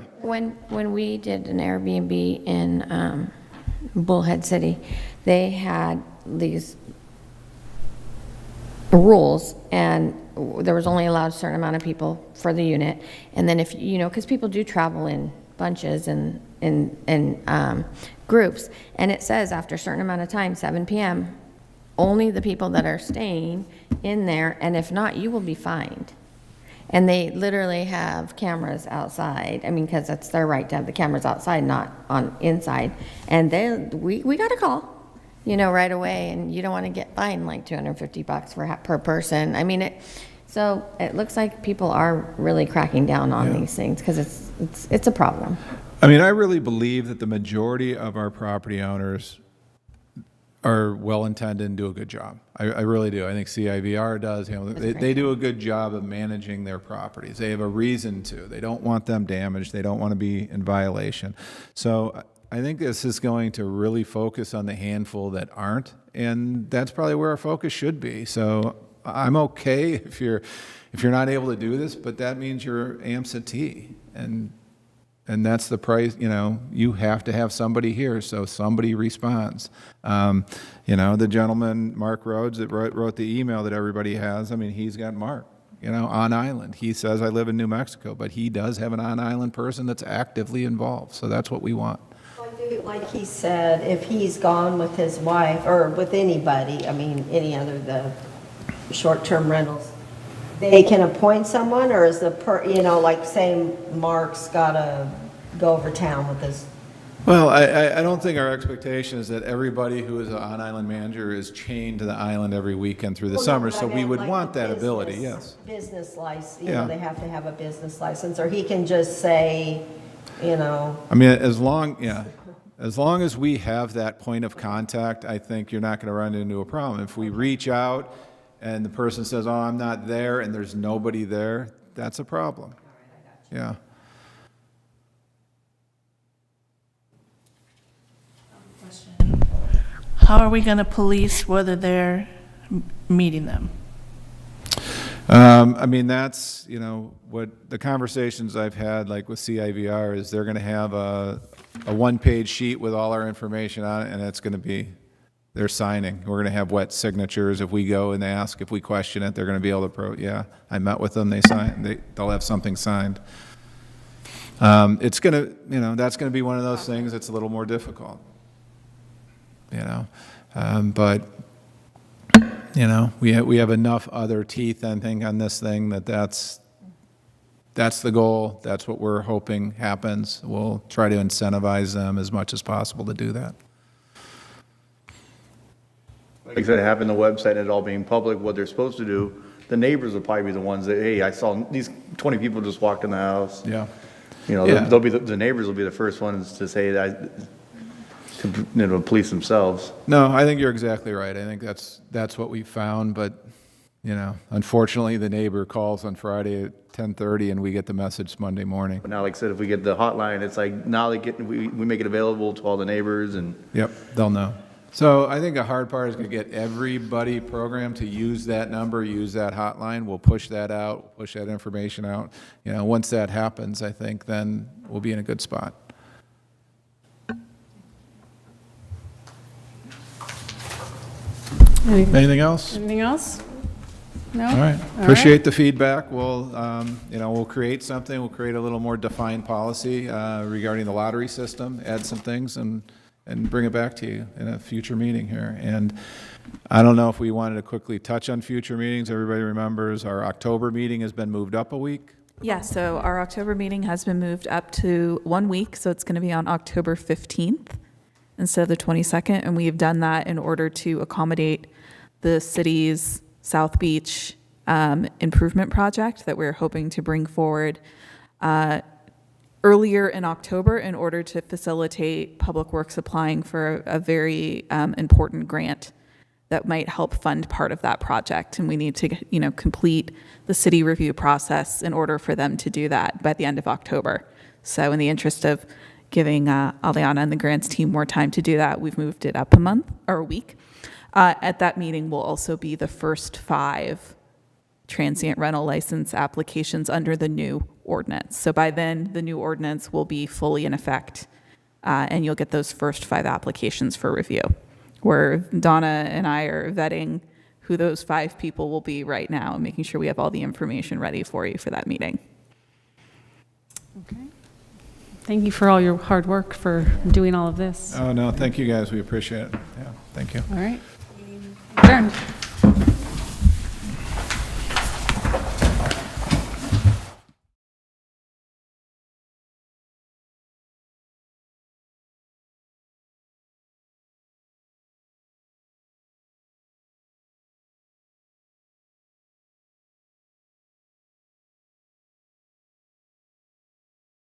When we did an Airbnb in Bullhead City, they had these rules, and there was only allowed a certain amount of people for the unit. And then if, because people do travel in bunches and in groups, and it says after a certain amount of time, 7 p.m., only the people that are staying in there, and if not, you will be fined. And they literally have cameras outside, because it's their right to have the cameras outside, not on inside. And we got a call, right away, and you don't want to get fined like $250 per person. So it looks like people are really cracking down on these things, because it's a problem. I really believe that the majority of our property owners are well-intended and do a good job. I really do. I think CIVR does. They do a good job of managing their properties. They have a reason to. They don't want them damaged. They don't want to be in violation. So I think this is going to really focus on the handful that aren't, and that's probably where our focus should be. So I'm okay if you're not able to do this, but that means you're absentee, and that's the price. You have to have somebody here, so somebody responds. The gentleman, Mark Rhodes, that wrote the email that everybody has, he's got Mark, on island. He says, I live in New Mexico, but he does have an on-island person that's actively involved, so that's what we want. Like he said, if he's gone with his wife, or with anybody, any other, the short-term rentals, they can appoint someone, or is like saying Mark's got to go over town with his? Well, I don't think our expectation is that everybody who is an on-island manager is chained to the island every weekend through the summer, so we would want that ability, yes. Business license, Yeah. They have to have a business license, or he can just say, as long as we have that point of contact, I think you're not going to run into a problem. If we reach out and the person says, oh, I'm not there, and there's nobody there, that's a problem. Yeah. How are we going to police whether they're meeting them? That's, what the conversations I've had, like with CIVR, is they're going to have a one-page sheet with all our information on it, and it's going to be they're signing. We're going to have wet signatures. If we go and they ask, if we question it, they're going to be able to, yeah, I met with them, they signed, they'll have something signed. It's going to, that's going to be one of those things that's a little more difficult, but, we have enough other teeth, I think, on this thing that's the goal. That's what we're hoping happens. We'll try to incentivize them as much as possible to do that. Like I said, having the website and it all being public, what they're supposed to do, the neighbors will probably be the ones that, hey, I saw these 20 people just walked in the house. Yeah. They'll be, the neighbors will be the first ones to say that, to police themselves. No, I think you're exactly right. I think that's what we found, but, unfortunately, the neighbor calls on Friday at 10:30 and we get the message Monday morning. But now, like I said, if we get the hotline, it's like, now we make it available to all the neighbors and. Yep, they'll know. So I think the hard part is going to get everybody programmed to use that number, use that hotline. We'll push that out, push that information out. Once that happens, I think then we'll be in a good spot. Anything else? Anything else? No? All right. All Appreciate the feedback. We'll, we'll create something. We'll create a little more defined policy regarding the lottery system, add some things, and bring it back to you in a future meeting here. And I don't know if we wanted to quickly touch on future meetings. Everybody remembers our October meeting has been moved up a week. Yeah, so our October meeting has been moved up to 1 week, so it's going to be on October 15th instead of the 22nd, and we've done that in order to accommodate the city's South Beach improvement project that we're hoping to bring forward earlier in October in order to facilitate Public Works applying for a very important grant that might help fund part of that project. And we need to, complete the city review process in order for them to do that by the end of October. So in the interest of giving Aliana and the grants team more time to do that, we've moved it up a week. At that meeting will also be the first 5 transient rental license applications under the new ordinance. So by then, the new ordinance will be fully in effect, and you'll get those first 5 applications for review, where Donna and I are vetting who those 5 people will be right now and making sure we have all the information ready for you for that meeting. Okay. Thank you for all your hard work for doing all of this. Oh, no, thank you guys. We appreciate it. Yeah, thank you. All right. Adjourned.